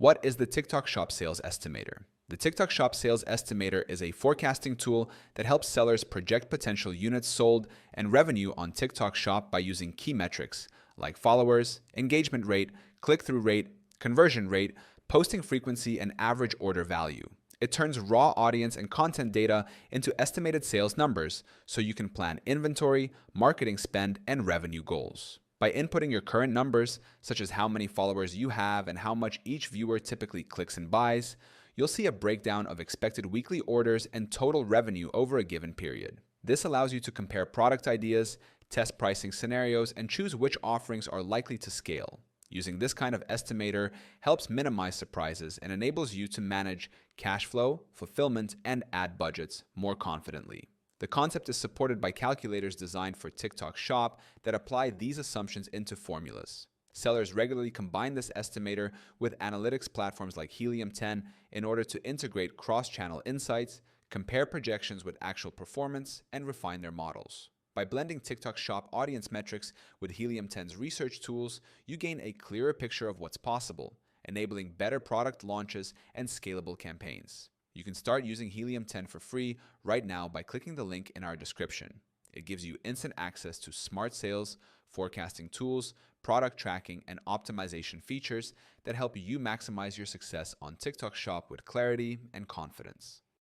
What is the TikTok Shop Sales Estimator? The TikTok Shop Sales Estimator is a forecasting tool that helps sellers project potential units sold and revenue on TikTok Shop by using key metrics like followers, engagement rate, click-through rate, conversion rate, posting frequency, and average order value. It turns raw audience and content data into estimated sales numbers so you can plan inventory, marketing spend, and revenue goals. By inputting your current numbers, such as how many followers you have and how much each viewer typically clicks and buys, you'll see a breakdown of expected weekly orders and total revenue over a given period. This allows you to compare product ideas, test pricing scenarios, and choose which offerings are likely to scale. Using this kind of estimator helps minimize surprises and enables you to manage cash flow, fulfillment, and ad budgets more confidently. The concept is supported by calculators designed for TikTok Shop that apply these assumptions into formulas. Sellers regularly combine this estimator with analytics platforms like Helium 10 in order to integrate cross-channel insights, compare projections with actual performance, and refine their models. By blending TikTok Shop audience metrics with Helium 10's research tools, you gain a clearer picture of what's possible, enabling better product launches and scalable campaigns. You can start using Helium 10 for free right now by clicking the link in our description. It gives you instant access to smart sales, forecasting tools, product tracking, and optimization features that help you maximize your success on TikTok Shop with clarity and confidence.